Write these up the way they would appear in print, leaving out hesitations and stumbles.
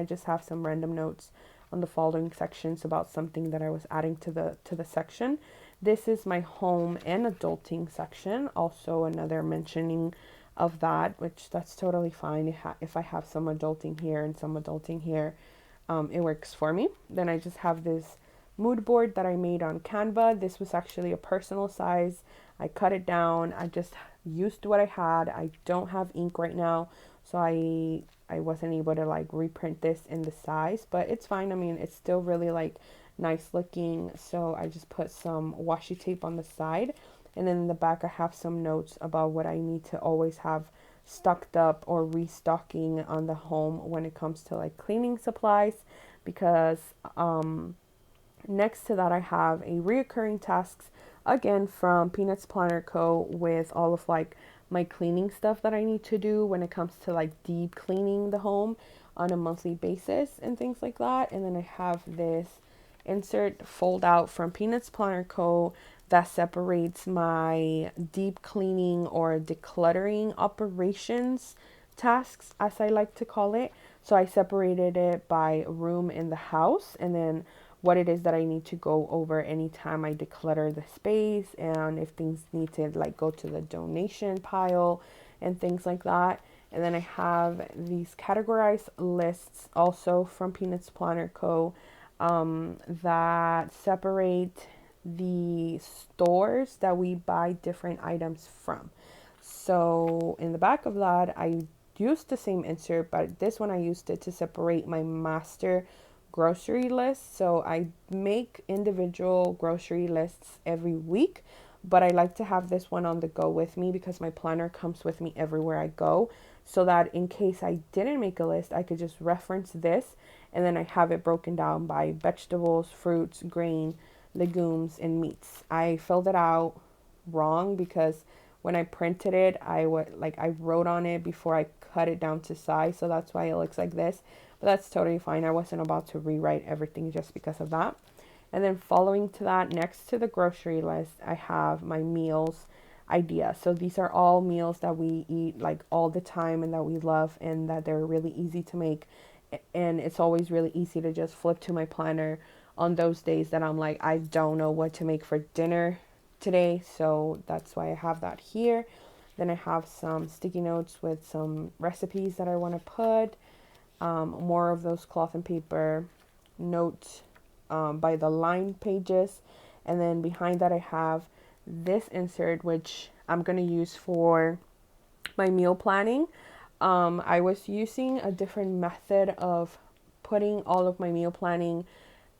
I just have some random notes on the following sections about something that I was adding to the section. This is my home and adulting section. Also another mentioning of that, which that's totally fine. If I have some adulting here and some adulting here, it works for me. Then I just have this mood board that I made on Canva. This was actually a personal size. I cut it down. I just used what I had. I don't have ink right now, so I wasn't able to like reprint this in the size, but it's fine. I mean, it's still really like nice looking. So I just put some washi tape on the side, and then in the back I have some notes about what I need to always have stocked up or restocking on the home when it comes to like cleaning supplies, because next to that I have a reoccurring tasks again from Peanuts Planner Co. with all of like my cleaning stuff that I need to do when it comes to like deep cleaning the home on a monthly basis and things like that. And then I have this insert fold out from Peanuts Planner Co. that separates my deep cleaning or decluttering operations tasks, as I like to call it. So I separated it by room in the house, and then what it is that I need to go over anytime I declutter the space, and if things need to like go to the donation pile and things like that. And then I have these categorized lists also from Peanuts Planner Co. That separate the stores that we buy different items from. So in the back of that, I used the same insert, but this one I used it to separate my master grocery list. So I make individual grocery lists every week, but I like to have this one on the go with me because my planner comes with me everywhere I go, so that in case I didn't make a list, I could just reference this, and then I have it broken down by vegetables, fruits, grain, legumes, and meats. I filled it out wrong because when I printed it, I wrote on it before I cut it down to size, so that's why it looks like this. But that's totally fine. I wasn't about to rewrite everything just because of that. And then following to that, next to the grocery list, I have my meals idea. So these are all meals that we eat like all the time and that we love and that they're really easy to make. And it's always really easy to just flip to my planner on those days that I'm like, I don't know what to make for dinner today. So that's why I have that here. Then I have some sticky notes with some recipes that I want to put. More of those cloth and paper notes by the line pages. And then behind that I have this insert, which I'm going to use for my meal planning. I was using a different method of putting all of my meal planning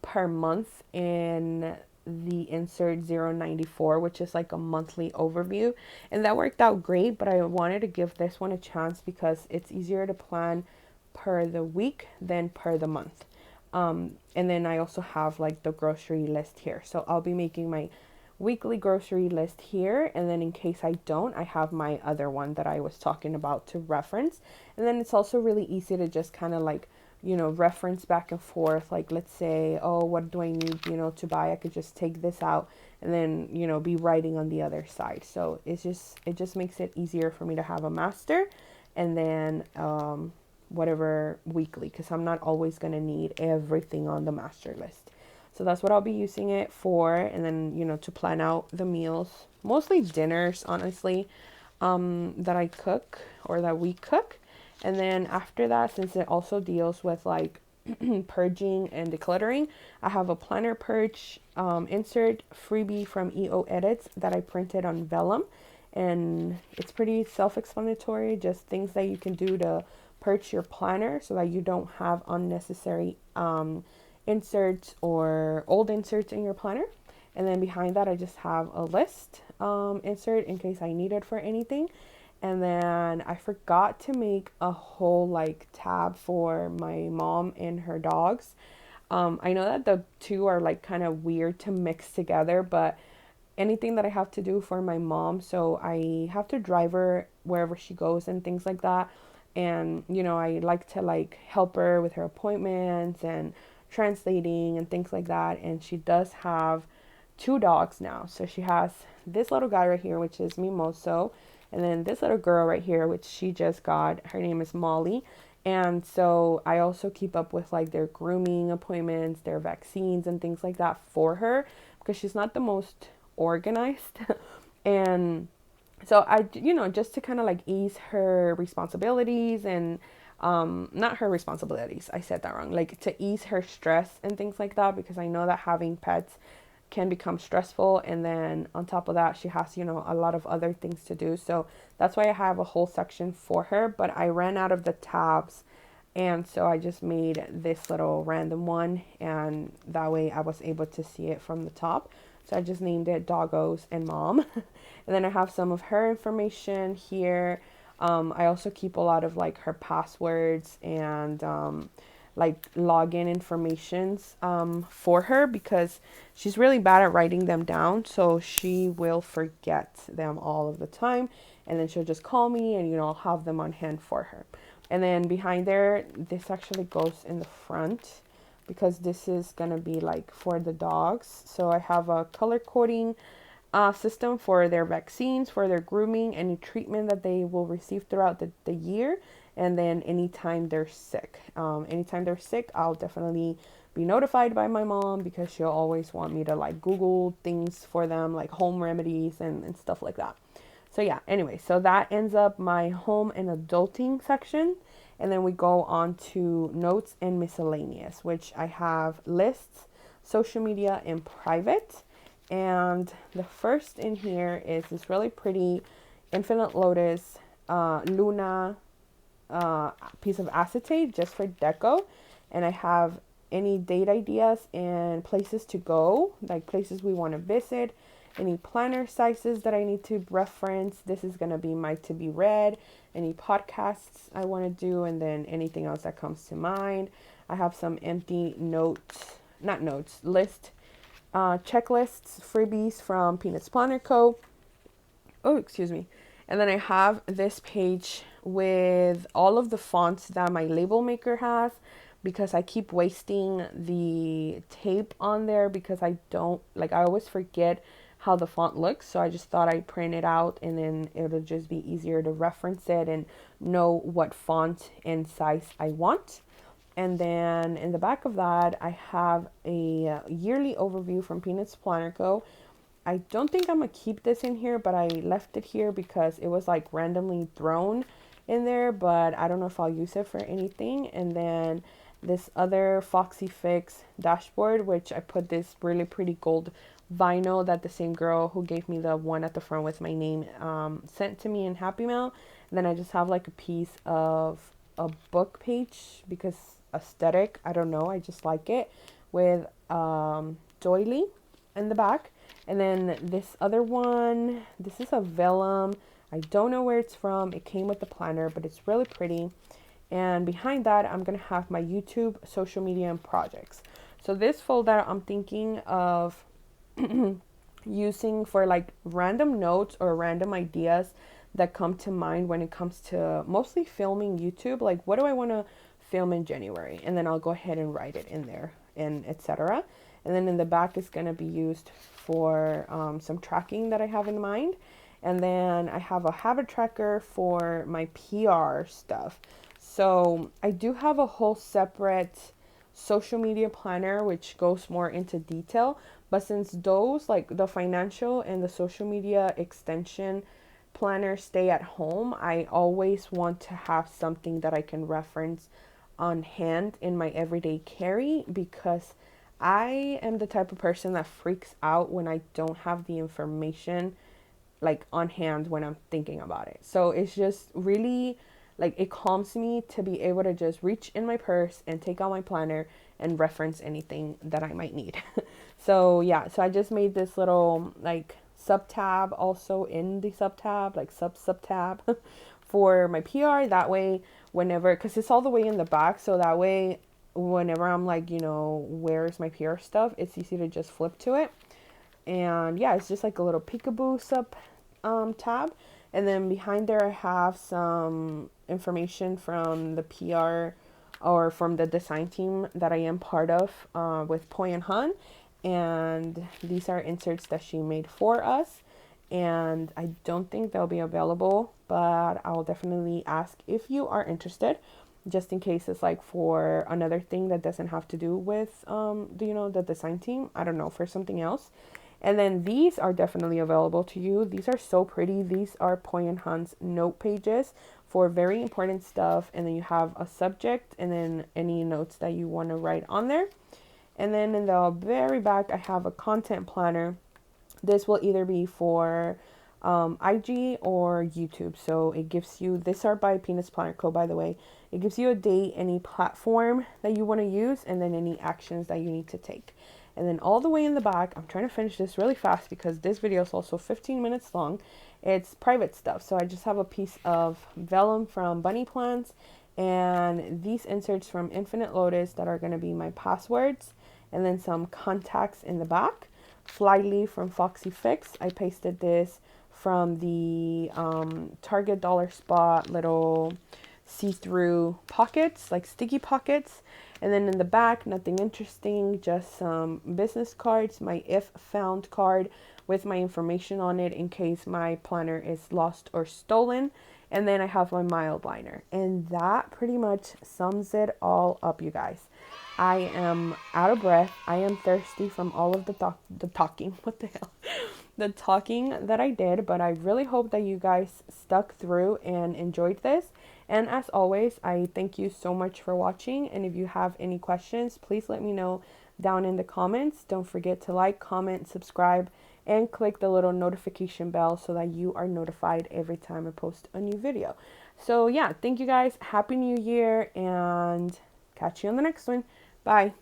per month in the insert 094, which is like a monthly overview, and that worked out great. But I wanted to give this one a chance because it's easier to plan per the week than per the month. And then I also have like the grocery list here, so I'll be making my weekly grocery list here, and then in case I don't, I have my other one that I was talking about to reference. And then it's also really easy to just kind of like, reference back and forth. Like, let's say, oh, what do I need, to buy? I could just take this out and then, be writing on the other side. So it just makes it easier for me to have a master and then whatever weekly, because I'm not always going to need everything on the master list. So that's what I'll be using it for. And then, to plan out the meals, mostly dinners, honestly, that I cook or that we cook. And then after that, since it also deals with like purging and decluttering, I have a planner purge insert freebie from EO Edits that I printed on vellum. And it's pretty self-explanatory, just things that you can do to purge your planner so that you don't have unnecessary inserts or old inserts in your planner. And then behind that, I just have a list insert in case I need it for anything. And then I forgot to make a whole like tab for my mom and her dogs. I know that the two are like kind of weird to mix together, but anything that I have to do for my mom, so I have to drive her wherever she goes and things like that. And I like to like help her with her appointments and translating and things like that. And she does have 2 dogs now. So she has this little guy right here, which is Mimoso, and then this little girl right here, which she just got. Her name is Molly. And so I also keep up with like their grooming appointments, their vaccines, and things like that for her because she's not the most organized. And so I, just to kind of like ease her responsibilities and not her responsibilities, I said that wrong, like to ease her stress and things like that, because I know that having pets can become stressful, and then on top of that she has a lot of other things to do. So that's why I have a whole section for her, but I ran out of the tabs, and so I just made this little random one, and that way I was able to see it from the top. So I just named it Doggos and Mom. And then I have some of her information here. I also keep a lot of like her passwords and like login informations for her, because she's really bad at writing them down. So she will forget them all of the time. And then she'll just call me, and I'll have them on hand for her. And then behind there, this actually goes in the front, because this is going to be like for the dogs. So I have a color coding system for their vaccines, for their grooming, any treatment that they will receive throughout the year, and then anytime they're sick. Anytime they're sick, I'll definitely be notified by my mom, because she'll always want me to like Google things for them, like home remedies and stuff like that. So yeah, anyway, so that ends up my home and adulting section. And then we go on to notes and miscellaneous, which I have lists, social media, and private. And the first in here is this really pretty Infinite Lotus Luna piece of acetate just for deco. And I have any date ideas and places to go, like places we want to visit, any planner sizes that I need to reference. This is going to be my to be read, any podcasts I want to do, and then anything else that comes to mind. I have some empty list checklists, freebies from Peanuts Planner Co. Oh, excuse me. And then I have this page with all of the fonts that my label maker has, because I keep wasting the tape on there, because I always forget how the font looks. So I just thought I'd print it out, and then it'll just be easier to reference it and know what font and size I want. And then in the back of that, I have a yearly overview from Peanuts Planner Co. I don't think I'm going to keep this in here, but I left it here because it was like randomly thrown in there, but I don't know if I'll use it for anything. And then this other Foxy Fix dashboard, which I put this really pretty gold vinyl that the same girl who gave me the one at the front with my name sent to me in Happy Mail. And then I just have like a piece of a book page, because aesthetic, I don't know, I just like it, with doily in the back. And then this other one, this is a vellum. I don't know where it's from. It came with the planner, but it's really pretty. And behind that, I'm going to have my YouTube, social media, and projects. So this folder I'm thinking of using for like random notes or random ideas that come to mind when it comes to mostly filming YouTube. Like, what do I want to film in January? And then I'll go ahead and write it in there, and etc. And then in the back is going to be used for some tracking that I have in mind. And then I have a habit tracker for my PR stuff. So I do have a whole separate social media planner, which goes more into detail. But since those, like the financial and the social media extension planner, stay at home, I always want to have something that I can reference on hand in my everyday carry, because I am the type of person that freaks out when I don't have the information like on hand when I'm thinking about it. So it's just really like, it calms me to be able to just reach in my purse and take out my planner and reference anything that I might need. So yeah, so I just made this little like sub tab also in the sub tab, like sub tab for my PR. That way, whenever, because it's all the way in the back, so that way whenever I'm like, where's my PR stuff, it's easy to just flip to it. And yeah, it's just like a little peekaboo sub tab. And then behind there I have some information from the PR or from the design team that I am part of with Poi and Han. And these are inserts that she made for us. And I don't think they'll be available, but I'll definitely ask if you are interested. just in case it's like for another thing that doesn't have to do with the design team. I don't know, for something else. And then these are definitely available to you. These are so pretty. These are Poy and Hans note pages for very important stuff. And then you have a subject and then any notes that you want to write on there. And then in the very back, I have a content planner. This will either be for IG or YouTube. So it gives you, these are by Peanuts Planner Co, by the way. It gives you a date, any platform that you want to use, and then any actions that you need to take. And then all the way in the back, I'm trying to finish this really fast because this video is also 15 minutes long. It's private stuff. So I just have a piece of vellum from Bunny Plants and these inserts from Infinite Lotus that are going to be my passwords, and then some contacts in the back. Flyleaf from Foxy Fix. I pasted this from the Target Dollar Spot little see-through pockets, like sticky pockets. And then in the back, nothing interesting, just some business cards, my if found card with my information on it in case my planner is lost or stolen. And then I have my mild liner. And that pretty much sums it all up, you guys. I am out of breath. I am thirsty from all of the talking. What the hell? The talking that I did, but I really hope that you guys stuck through and enjoyed this. And as always, I thank you so much for watching. And if you have any questions, please let me know down in the comments. Don't forget to like, comment, subscribe, and click the little notification bell so that you are notified every time I post a new video. So yeah, thank you guys. Happy New Year, and catch you on the next one. Bye.